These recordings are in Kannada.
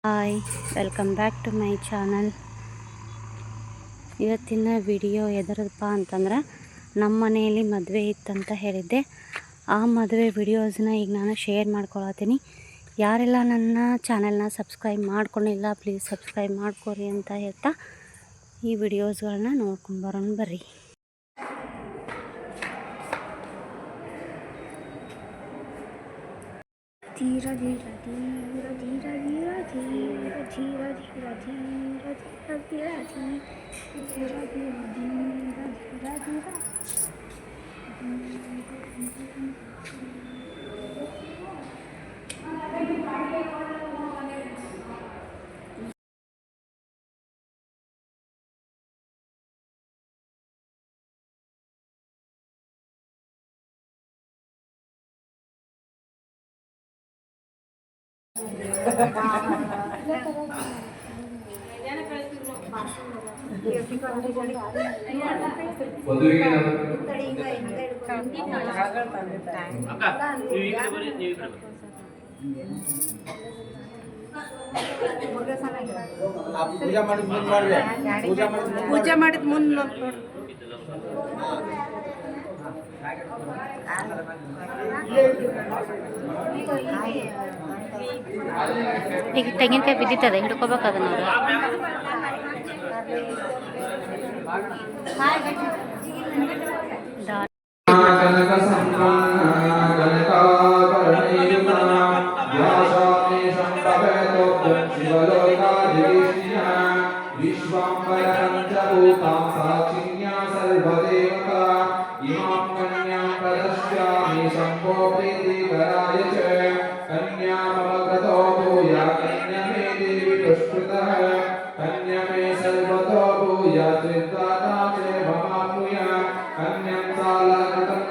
Hi, welcome back to my channel. ಇವತ್ತಿನ ವಿಡಿಯೋ ಎದರದಪ್ಪ ಅಂತಂದ್ರೆ ನಮ್ಮ ಮನೆಯಲ್ಲಿ ಮದುವೆ ಇತ್ತಂತ ಹೇಳಿದ್ದೆ. ಆ ಮದುವೆ ವಿಡಿಯೋಸ್ನ ಈಗ ನಾನು ಶೇರ್ ಮಾಡ್ಕೊಳತ್ತೀನಿ. ಯಾರೆಲ್ಲ ನನ್ನ ಚಾನಲ್ನ ಸಬ್ಸ್ಕ್ರೈಬ್ ಮಾಡ್ಕೊಂಡಿಲ್ಲ ಪ್ಲೀಸ್ ಸಬ್ಸ್ಕ್ರೈಬ್ ಮಾಡ್ಕೊರಿ ಅಂತ ಹೇಳ್ತಾ ಈ ವಿಡಿಯೋಸ್ಗಳನ್ನ ನೋಡ್ಕೊಂಡು ಬರೋಣ ಬರ್ರಿ. ಧೀರ ಧೀರ ಧೀರ ಧೀರ ಧೀರ ಧೀರ ಧೀರ ಧೀರ ಧೀರ ಧೀರ ಧೀರ ಧೀರ ಧೀರ ಧೀರ ಧೀರ ಪೂಜೆ ಮಾಡಿದ ಮುಂದೆ ಈಗ ತೆಂಗಿನಕಾಯಿ ಬಿದ್ದಿತ್ತದ ಹಿಡ್ಕೋಬೇಕದ ನಾವು.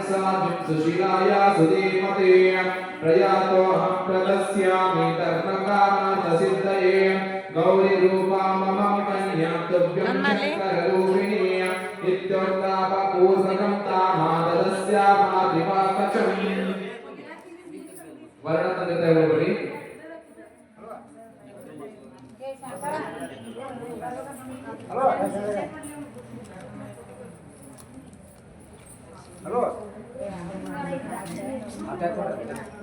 सुशीलाया सुधीमते प्रयातो हम प्रदस्यामि धर्मकामसिद्धये गौरी रूपा मम कन्या तुभ्यं शंकररूपिणी इत्योक्तापूर्वकं तामादस्यामादिवाकचम् वर्णतन्त्रते होबಳಿ ಹಲೋ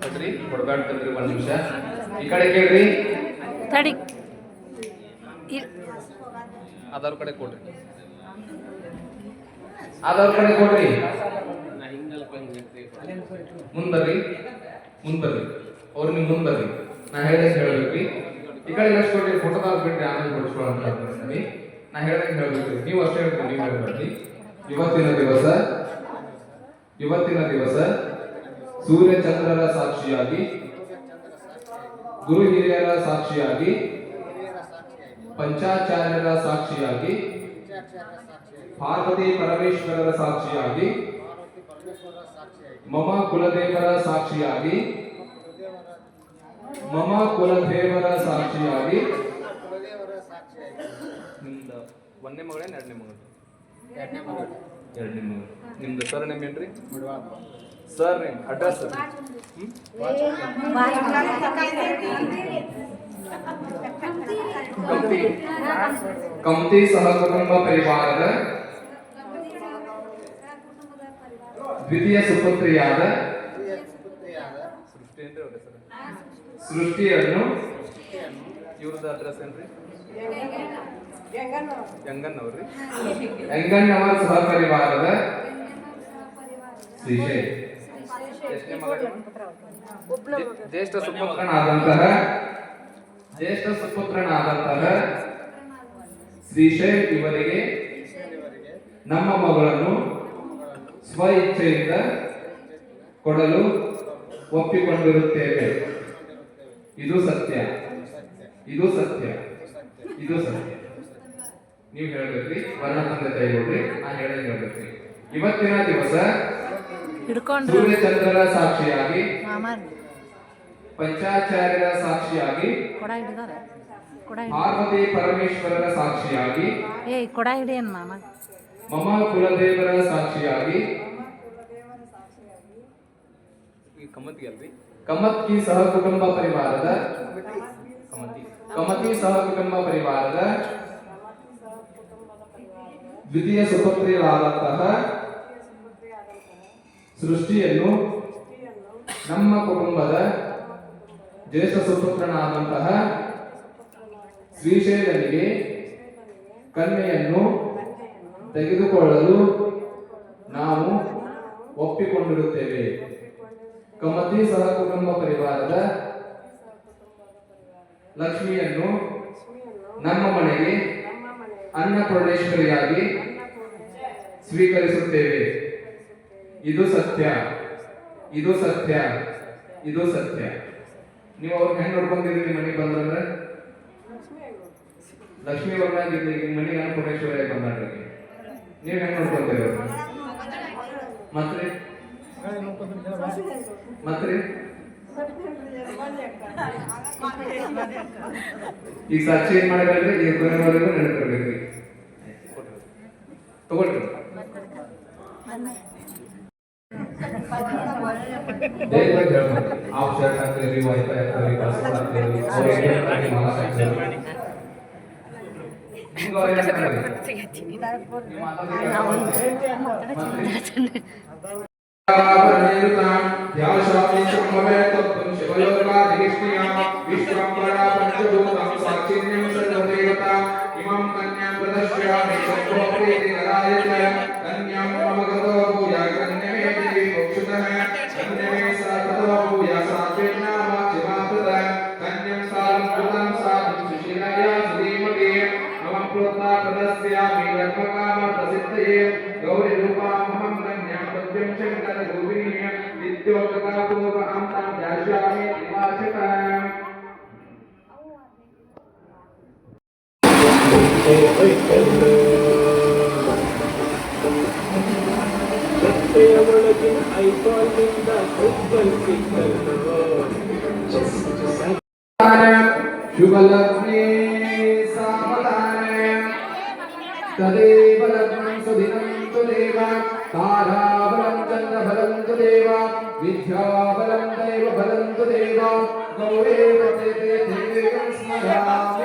ಕೊಡ್ರಿ ಕೊಡಬೇಡ್ತಂದ್ರಿ ಒಂದು ನಿಮಿಷ ಈ ಕಡೆ ಕೇಳ್ರಿ ತಡಿ ಆಧಾರ್ ಕಡೆ ಕೊಡ್ರಿ ಆಧಾರ್ ಕಡೆ ಕೊಡ್ರಿ ಮುಂದ್ಬರ್ರಿ ಅವ್ರು ನಿಮ್ ಮುಂದ್ಬರ್ರಿ ನಾ ಹೇಳಿದಂಗೆ ಹೇಳ್ಬೇಕ್ರಿ ಈ ಕಡೆ ಎಷ್ಟು ಕೊಡ್ರಿ ಫೋಟೋದಾಗ ಬಿಡ್ರಿ ಆಮೇಲೆ ಕೊಡಿಸ್ಕೊಳ್ಳೋಣ ನಾ ಹೇಳಿದಂಗೆ ಹೇಳ್ಬೇಕ್ರಿ ನೀವು ಅಷ್ಟೇ ಹೇಳ್ರಿ ನೀವು ಹೇಳ್ಬೇಡ್ರಿ ಇವತ್ತಿನ ದಿವಸ ಸೂರ್ಯ ಚಂದ್ರರ ಸಾಕ್ಷಿಯಾಗಿ ಗುರು ಹಿರಿಯರ ಸಾಕ್ಷಿಯಾಗಿ ಪಂಚಾಚಾರ್ಯರ ಸಾಕ್ಷಿಯಾಗಿ ಪಾರ್ವತಿ ಪರಮೇಶ್ವರರ ಸಾಕ್ಷಿಯಾಗಿ ಮಮ ಕುಲದೇವರ ಸಾಕ್ಷಿಯಾಗಿ ಒಂದನೇ ಮಗಳೇನು ಎರಡನೇ ಮಗಳು ನಿಮ್ದು ಸರ್ ನೇಮ್ ಏನ್ರಿ ಸರ್ ನೇಮ್ ಅಡ್ರೆಸ್ ಕಮತಿ ಸಹಕುಟುಂಬ ಪರಿವಾರದ ದ್ವಿತೀಯ ಸುಪುತ್ರಿಯಾದ ಸೃಷ್ಟಿಯನ್ನು ಇವ್ರದ್ದು ಅಡ್ರೆಸ್ ಏನ್ರಿ ಯಂಗನ್ನವರ ಸಹಪರಿವಾರದ ಶ್ರೀಶೈಲ್ ಜ್ಯೇಷ್ಠ ಸುಪುತ್ರನಾದಂತಹ ಶ್ರೀಶೈಲ್ ಇವರಿಗೆ ನಮ್ಮ ಮಗಳನ್ನು ಸ್ವ ಇಚ್ಛೆಯಿಂದ ಕೊಡಲು ಒಪ್ಪಿಕೊಂಡಿರುತ್ತೇವೆ. ಇದು ಸತ್ಯ. ನೀವು ಹೇಳ್ಬೇಕ್ರಿ, ವರ್ಣತಂತ್ರ ಕೈಗೊಳ್ರಿ, ನಾನು ಹೇಳಂಗೆ ಹೇಳ್ಬೇಕ್ರಿ. ಇವತ್ತಿನ ದಿವಸ ಸೂರ್ಯಚಂದ್ರರ ಸಾಕ್ಷಿಯಾಗಿ ಪಂಚಾಚಾರ್ಯರ ಸಾಕ್ಷಿಯಾಗಿ ಪಾರ್ವತಿ ಪರಮೇಶ್ವರರ ಸಾಕ್ಷಿಯಾಗಿ ಮಮ ಕುಲದೇವರ ಸಾಕ್ಷಿಯಾಗಿ ಕಮ್ಮತ್ಕಿ ಸಹಕುಟುಂಬ ಪರಿವಾರದ ಕಮತಿ ಸಹ ಕುಟುಂಬ ಪರಿವಾರದ ದ್ವಿತೀಯ ಸುಪುತ್ರಿಯರಾದಂತಹ ಸೃಷ್ಟಿಯನ್ನು ನಮ್ಮ ಕುಟುಂಬದ ಜ್ಯೇಷ್ಠ ಸುಪುತ್ರನಾದಂತಹ ಶ್ರೀಶೈಲನಿಗೆ ಕನ್ಯೆಯನ್ನು ತೆಗೆದುಕೊಳ್ಳಲು ನಾವು ಒಪ್ಪಿಕೊಂಡಿರುತ್ತೇವೆ. ಕಮತಿ ಸಹ ಕುಟುಂಬ ಪರಿವಾರದ ಲಕ್ಷ್ಮಿಯನ್ನು ನಮ್ಮ ಮನೆಗೆ ಅನ್ನಪೂರ್ಣೇಶ್ವರಿಯಾಗಿ ಸ್ವೀಕರಿಸುತ್ತೇವೆ. ಇದು ಸತ್ಯ, ಇದು ಸತ್ಯ, ಇದು ಸತ್ಯ. ನೀವು ಅವ್ರ ಹೆಂಗ್ ನೋಡ್ಕೊಂಡಿದ್ರಿ ನಿಮ್ಮ ಮನೆಗೆ ಬಂದ್ರೆ? ಲಕ್ಷ್ಮೀ ಅವ್ರನ್ನಾಗಿದ್ರಿ, ನಿಮ್ಮ ಮನೆಗೆ ಅನ್ನಪೂರ್ಣೇಶ್ವರಿಯಾಗಿ ಬಂದ್ರಿ. ನೀವು ಹೆಂಗ್ ನೋಡ್ಕೊಂತೀರ? ಮತ್ರಿ ಮತ್ರಿ ಈಗ ಸಾಕ್ಷಿ ಏನ್ ಮಾಡಬೇಡ್ರಿ, ಈಗ ಕೊನೆವರೆಗೂ ನೆನಪಿರ್ಬೇಕ್ರಿ. ತಗೊಳ್ರಿ. आप शर्ट हाಕ್ತೀರಿ, ವೈಫೈ ಹಾಕ್ತೀರಿ, ಪಾಸ್ವರ್ಡ್ ಹಾಕ್ತೀರಿ, ಅವ್ರಿಗೆ ಮಾಲ ಹಾಕ್ತೀರಿ. ನಿಮ್ಗೆ ಅವ್ರು ಹೇಳ್ತಾರೆ गौरी रूपामहं कन्यां पद्यं शंकर गोविनीं नित्योक्तापूर्व अन्तां ध्यास्यामि निवाचकाम्. शुभलग्ने सावधाने तदेव लग्नं सुदिनं तुदेव ताराबलं चन्द्रबलं तुदेव विद्याबलं दैवबलं तुदेव गौरे पते देवं स्मरामि